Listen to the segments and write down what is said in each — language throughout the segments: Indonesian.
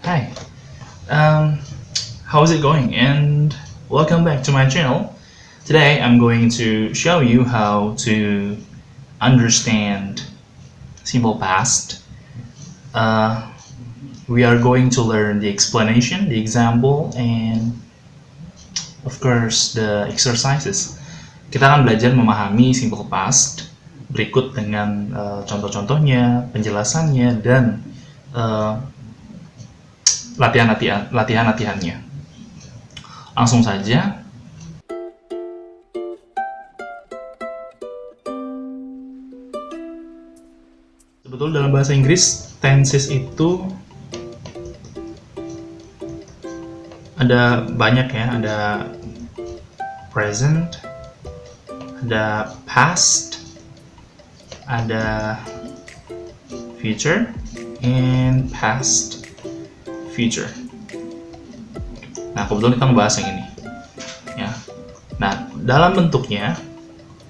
Hi, um, how's it going? And welcome back to my channel. Today I'm going to show you how to understand simple past. Uh, we are going to learn the explanation, the example, and of course the exercises. Kita akan belajar memahami simple past berikut dengan contoh-contohnya, penjelasannya, dan latihan-latihannya. Langsung saja. Sebetulnya dalam bahasa Inggris, tenses itu ada banyak ya, ada present, ada past, ada future, and past future. Nah, kebetulan kita ngebahas yang ini ya. Nah, dalam bentuknya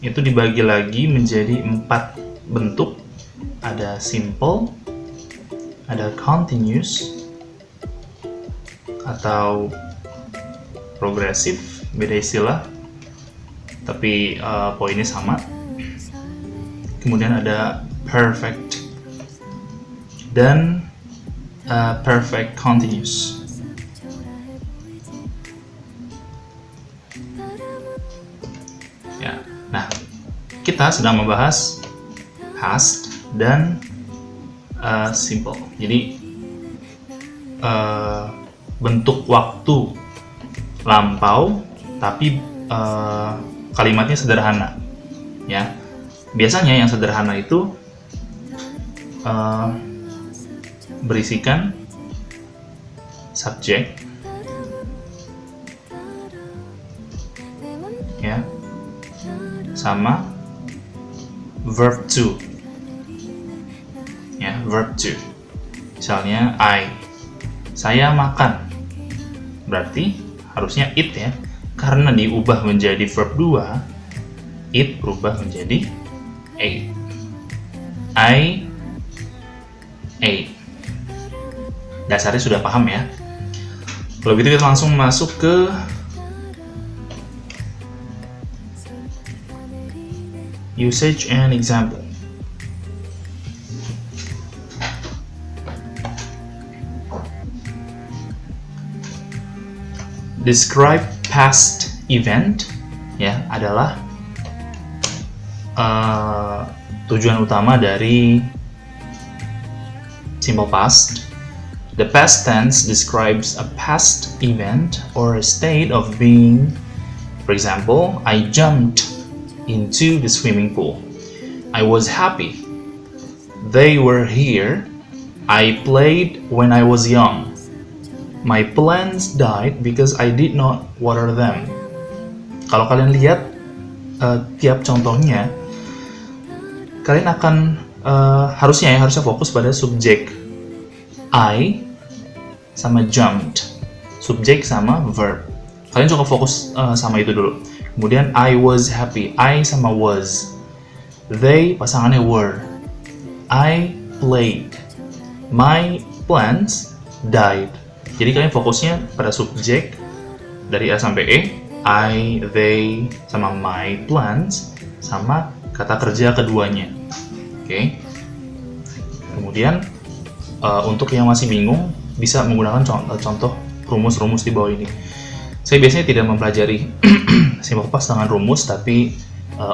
itu dibagi lagi menjadi 4 bentuk. Ada simple, ada continuous, atau progresif, beda istilah tapi poinnya sama. Kemudian ada perfect dan perfect continuous. Ya, nah kita sedang membahas past dan simple. Jadi bentuk waktu lampau tapi kalimatnya sederhana ya. Biasanya yang sederhana itu berisikan subjek ya sama verb to ya, verb to. Misalnya saya makan, berarti harusnya eat ya, karena diubah menjadi verb 2, eat berubah menjadi ate. I ate. Dasarnya sudah paham ya. Kalau gitu kita langsung masuk ke usage and example. Describe past event ya adalah tujuan utama dari simple past. The past tense describes a past event or a state of being. For example, I jumped into the swimming pool. I was happy. They were here. I played when I was young. My plants died because I did not water them. Kalau kalian lihat tiap contohnya, kalian akan harusnya fokus pada subjek I sama jumped, subjek sama verb. Kalian coba fokus sama itu dulu. Kemudian I was happy, I sama was. They pasangannya were. I played. My plants died. Jadi kalian fokusnya pada subjek dari A sampai E, I, they, sama my plants, sama kata kerja keduanya. Oke. Kemudian untuk yang masih bingung bisa menggunakan contoh rumus-rumus di bawah ini. Saya biasanya tidak mempelajari simple past dengan rumus, tapi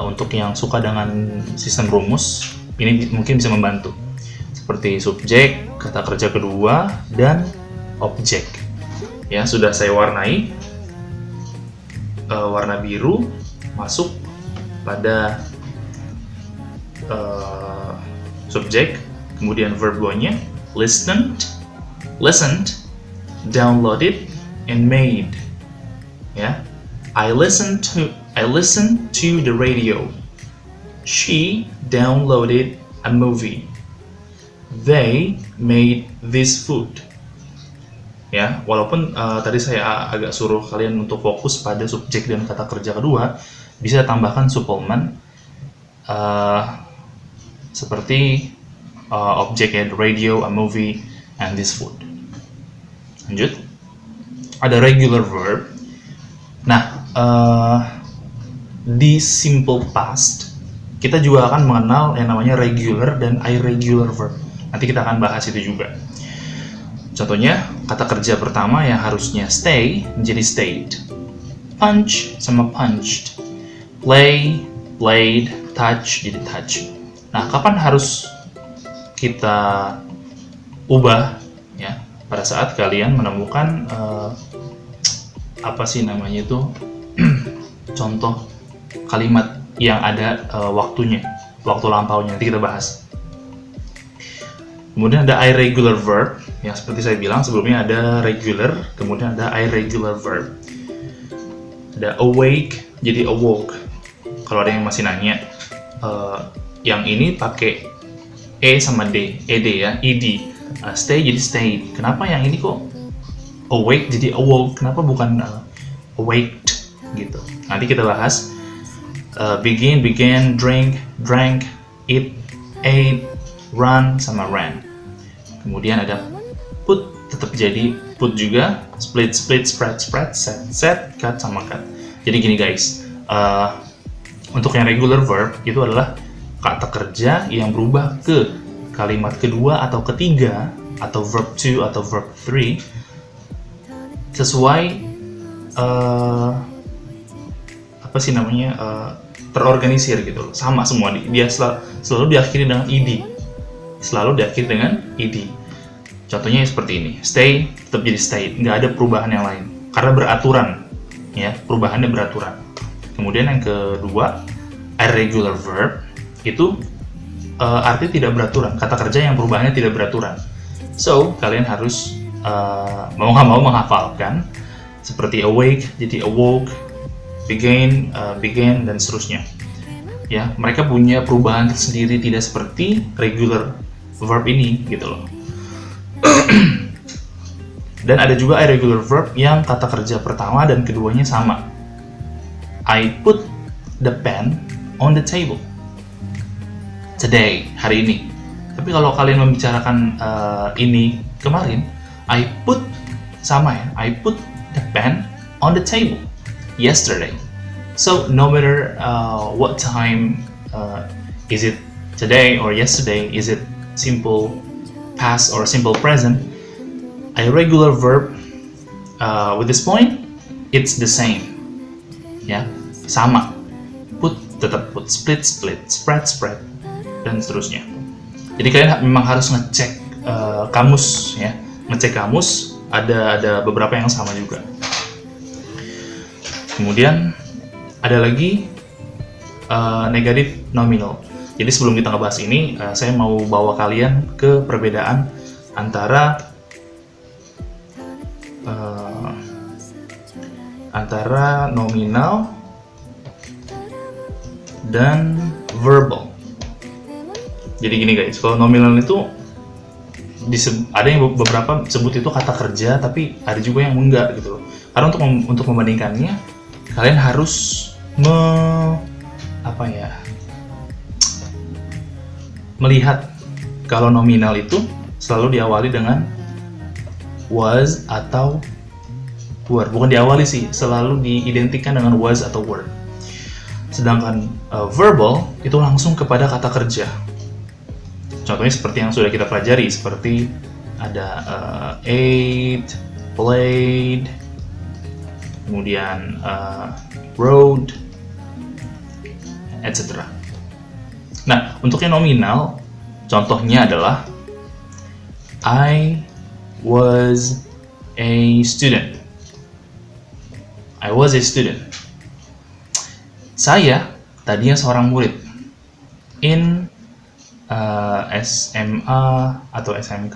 untuk yang suka dengan sistem rumus ini mungkin bisa membantu. Seperti subjek, kata kerja kedua, dan objek. Ya, sudah saya warnai warna biru masuk pada subjek, kemudian verb 2-nya listened, downloaded, and made. Ya, I listened to the radio. She downloaded a movie. They made this food. Ya, walaupun tadi saya agak suruh kalian untuk fokus pada subjek dan kata kerja kedua, bisa tambahkan suplemen seperti objek ya, the radio, a movie, and this food. Lanjut, ada regular verb. Nah, di simple past kita juga akan mengenal yang namanya regular dan irregular verb. Nanti kita akan bahas itu juga. Contohnya, kata kerja pertama yang harusnya stay menjadi stayed. Punch sama punched. Play, played, touch jadi touch. Nah, kapan harus kita ubah ya? Pada saat kalian menemukan apa sih namanya itu contoh kalimat yang ada waktunya, waktu lampaunya, nanti kita bahas. Kemudian ada irregular verb, yang seperti saya bilang sebelumnya ada regular, kemudian ada irregular verb. Ada awake, jadi awoke. Kalau ada yang masih nanya, yang ini pakai e sama d, ed ya, ed. Stay jadi stayed. Kenapa yang ini kok awake jadi awoke? Kenapa bukan awaked gitu? Nanti kita bahas. Begin, began, drink, drank, eat, ate, run, sama ran. Kemudian ada put, tetap jadi put juga, split, split, spread, spread, set, set, cut, sama cut. Jadi gini guys, untuk yang regular verb itu adalah kata kerja yang berubah ke kalimat kedua atau ketiga, atau verb 2 atau verb 3 sesuai apa sih namanya, terorganisir gitu, sama semua. Dia selalu diakhiri dengan ed, selalu diakhiri dengan ed. Contohnya seperti ini, stay tetap jadi stay, nggak ada perubahan yang lain karena beraturan ya, perubahannya beraturan. Kemudian yang kedua, irregular verb itu arti tidak beraturan, kata kerja yang perubahannya tidak beraturan. So kalian harus mau nggak mau menghafalkan seperti awake jadi awoke, began, began, dan seterusnya. Ya, mereka punya perubahan tersendiri, tidak seperti regular verb ini gitu loh. Dan ada juga irregular verb yang kata kerja pertama dan keduanya sama. I put the pen on the table today, hari ini. Tapi kalau kalian membicarakan ini kemarin, I put sama ya, I put the pen on the table yesterday. So no matter what time, is it today or yesterday, is it simple past or simple present, a regular verb with this point, it's the same. Ya, sama. Put tetap put, split split, spread spread, dan seterusnya. Jadi kalian memang harus ngecek kamus ya, ngecek kamus. Ada beberapa yang sama juga. Kemudian ada lagi negatif nominal. Jadi sebelum kita ngebahas ini, saya mau bawa kalian ke perbedaan antara nominal dan verbal. Jadi gini guys, kalau nominal itu ada yang beberapa sebut itu kata kerja, tapi ada juga yang enggak gitu loh. Karena untuk membandingkannya, kalian harus melihat kalau nominal itu selalu diawali dengan was atau were. Bukan diawali sih, selalu diidentikan dengan was atau were. Sedangkan verbal itu langsung kepada kata kerja. Contohnya seperti yang sudah kita pelajari, seperti ada ate, played, kemudian rode, etc. Nah, untuk yang nominal, contohnya adalah I was a student. I was a student. Saya tadinya seorang murid in SMA atau SMK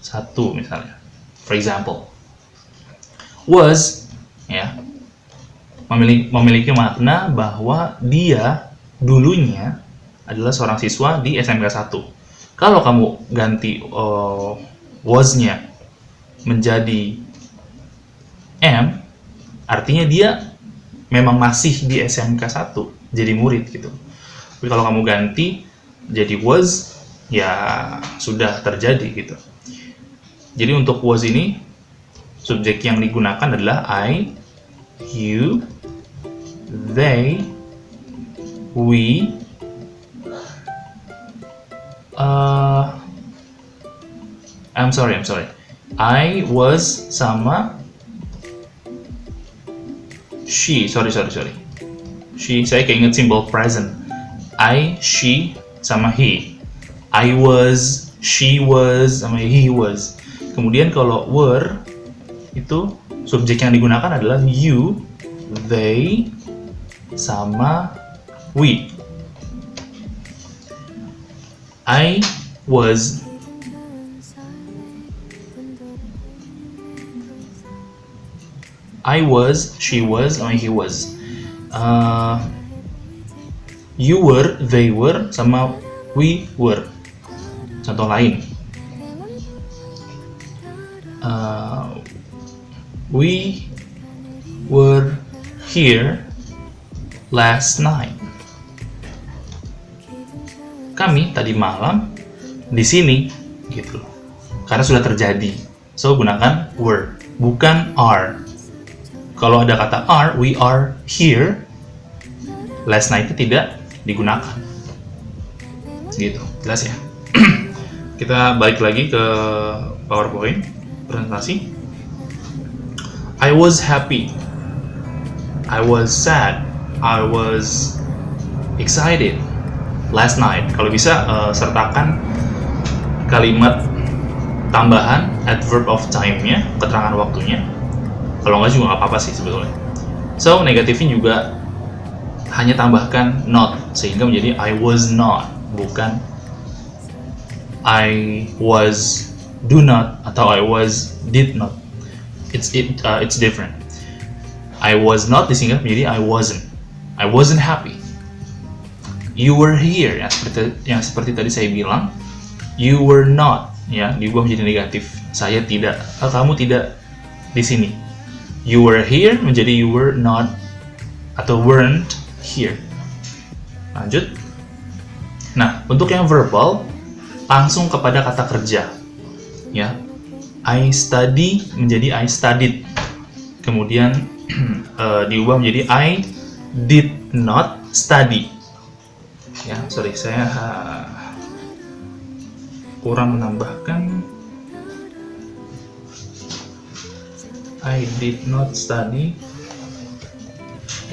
1 misalnya. For example, was ya memiliki makna bahwa dia dulunya adalah seorang siswa di SMK 1. Kalau kamu ganti was-nya menjadi am, artinya dia memang masih di SMK 1, jadi murid gitu. Tapi kalau kamu ganti jadi was, ya sudah terjadi gitu. Jadi untuk was ini subjek yang digunakan adalah I, you, they, we, I'm sorry. I was sama she. Sorry. She, saya keinget simbol present. I, she, sama he. I was, she was, sama he was. Kemudian kalau were, itu subjek yang digunakan adalah you, they, sama we. I was, she was, sama he was. You were, they were, sama we were. Contoh lain. We were here last night. Kami tadi malam di sini, gitu. Karena sudah terjadi. So gunakan were, bukan are. Kalau ada kata are, we are here. Last night itu tidak digunakan. Gitu, jelas ya. Kita balik lagi ke PowerPoint presentasi. I was happy. I was sad. I was excited last night. Kalau bisa sertakan kalimat tambahan adverb of time-nya, keterangan waktunya. Kalau nggak juga nggak apa-apa sih sebetulnya. So, negatifnya juga hanya tambahkan not, sehingga menjadi I was not, bukan I was do not atau I was did not. It's different. I was not disingkat menjadi I wasn't happy. You were here, yang seperti tadi saya bilang. You were not, ya, diubah menjadi negatif. Saya tidak, kamu tidak di sini. You were here menjadi you were not atau weren't here. Lanjut. Nah, untuk yang verbal langsung kepada kata kerja. Ya. I study menjadi I studied. Kemudian diubah menjadi I did not study. Ya, sorry, saya kurang menambahkan. I did not study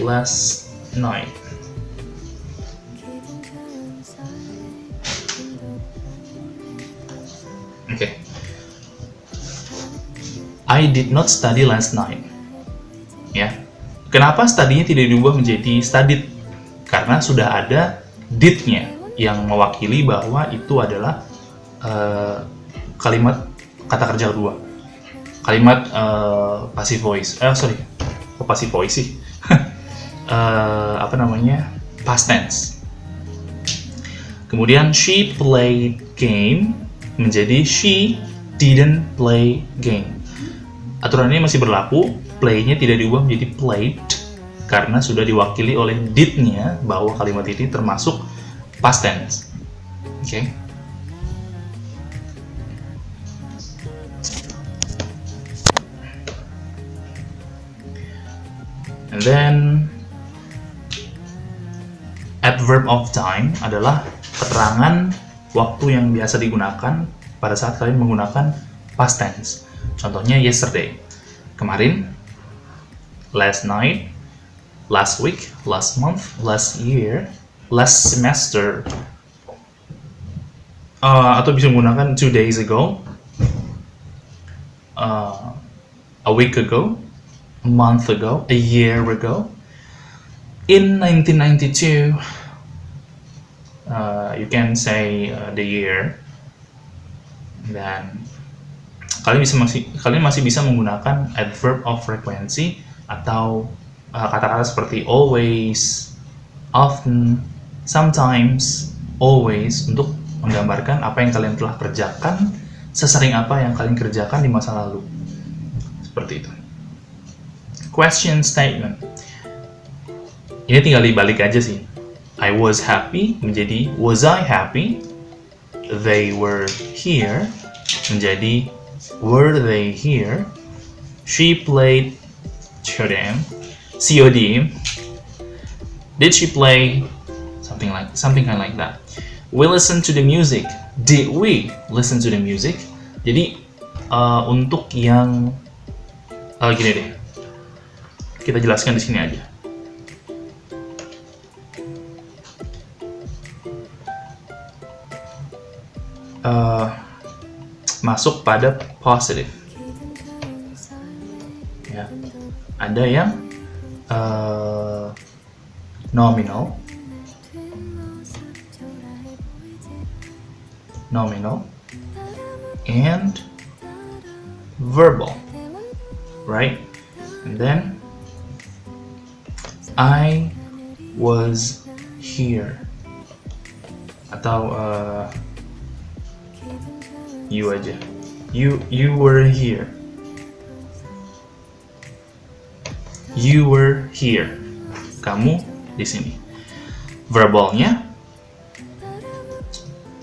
last night. Okay. I did not study last night. Ya. Kenapa study-nya tidak diubah menjadi studied? Karena sudah ada did-nya yang mewakili bahwa itu adalah kalimat kata kerja kedua. Kalimat passive voice. Kok passive voice sih? Past tense. Kemudian she played game menjadi she didn't play game. Aturan ini masih berlaku, play-nya tidak diubah menjadi played karena sudah diwakili oleh did-nya bahwa kalimat ini termasuk past tense. Oke. And then adverb of time adalah keterangan waktu yang biasa digunakan pada saat kalian menggunakan past tense. Contohnya yesterday, kemarin, last night, last week, last month, last year, last semester. Atau bisa menggunakan 2 days ago, a week ago, a month ago, a year ago, in 1992. You can say the year. Dan kalian masih bisa menggunakan adverb of frequency atau kata-kata seperti always, often, sometimes, always untuk menggambarkan apa yang kalian telah kerjakan, sesering apa yang kalian kerjakan di masa lalu. Seperti itu. Question statement. Ini tinggal dibalik aja sih. I was happy menjadi was I happy. They were here menjadi were they here. She played COD. COD. Did she play something kind of like that? We listen to the music. Did we listen to the music? Jadi untuk yang gini deh, kita jelaskan di sini aja. Masuk pada positive. Ya, ada yang nominal, and verbal, right? And then I was here, atau you aja, you were here, kamu di sini. Verbalnya,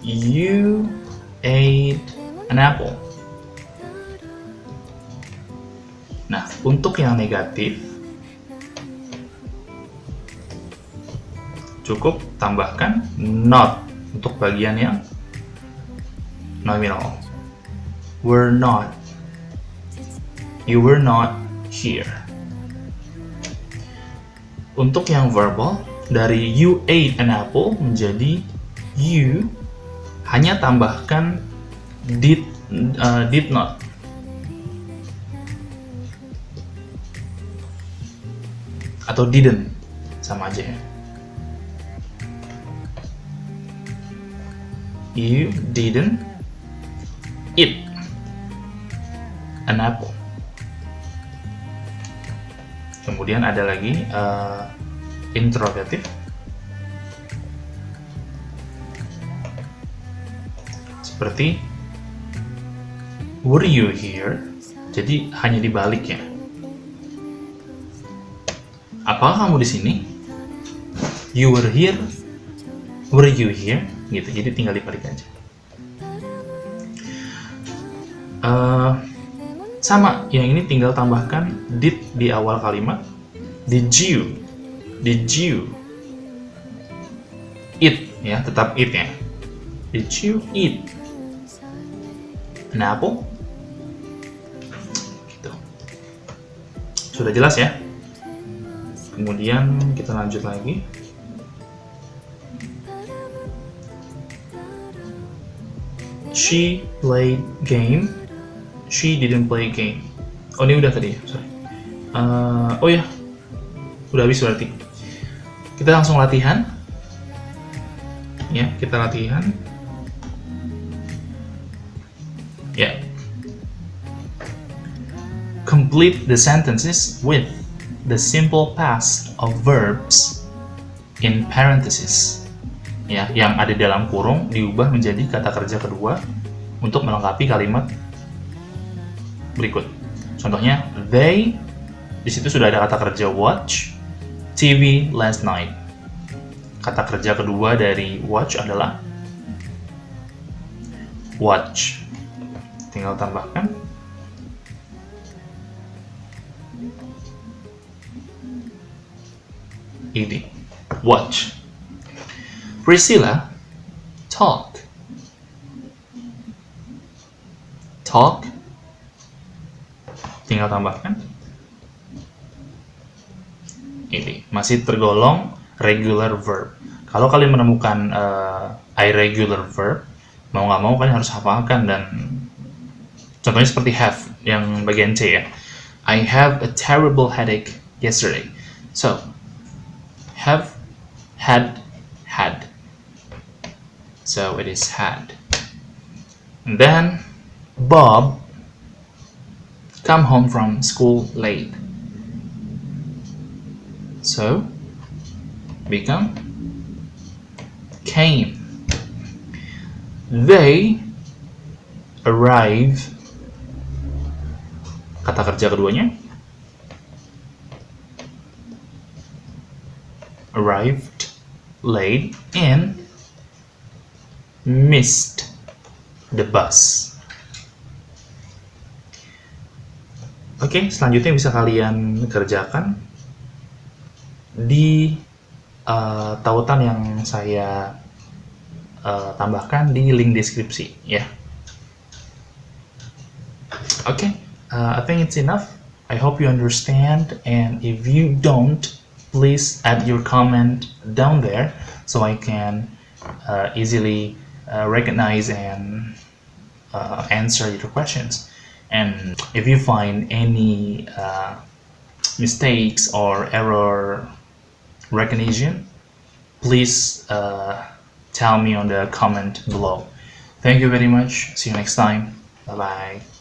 you ate an apple. Nah, untuk yang negatif cukup tambahkan not untuk bagian yang nominal. Were not. You were not here. Untuk yang verbal, dari you ate an apple menjadi you, hanya tambahkan did not. Atau didn't, sama aja ya. You didn't eat an apple. Kemudian ada lagi interrogative. Seperti were you here? Jadi hanya dibalik ya. Apakah kamu di sini? You were here. Were you here? Gitu. Jadi tinggal dibalik aja. Sama, yang ini tinggal tambahkan did di awal kalimat. Did you eat, ya, tetap eat ya. Did you eat an apple? Gitu. Sudah jelas ya? Kemudian kita lanjut lagi. She played game. She didn't play game. Oh, ini udah tadi ya, sorry. Oh ya, udah habis berarti. Kita langsung latihan. Ya, kita latihan. Ya. Complete the sentences with the simple past of verbs in parentheses. Ya, yang ada dalam kurung diubah menjadi kata kerja kedua untuk melengkapi kalimat berikut. Contohnya, they, di situ sudah ada kata kerja watch TV last night. Kata kerja kedua dari watch adalah watch. Tinggal tambahkan ed, watch. Priscilla talk. Tinggal tambahkan ini, masih tergolong regular verb. Kalau kalian menemukan irregular verb, mau nggak mau kalian harus hafalkan. Dan contohnya seperti have yang bagian C ya. I have a terrible headache yesterday. So have, had. So it is had. And then Bob come home from school late. So become came. They arrive. Kata kerja keduanya arrived late and missed the bus. Oke, selanjutnya bisa kalian kerjakan di tautan yang saya tambahkan di link deskripsi ya. Okay, I think it's enough. I hope you understand, and if you don't, please add your comment down there so I can easily recognize and answer your questions. And if you find any mistakes or error recognition, please tell me on the comment below. Thank you very much. See you next time. Bye bye.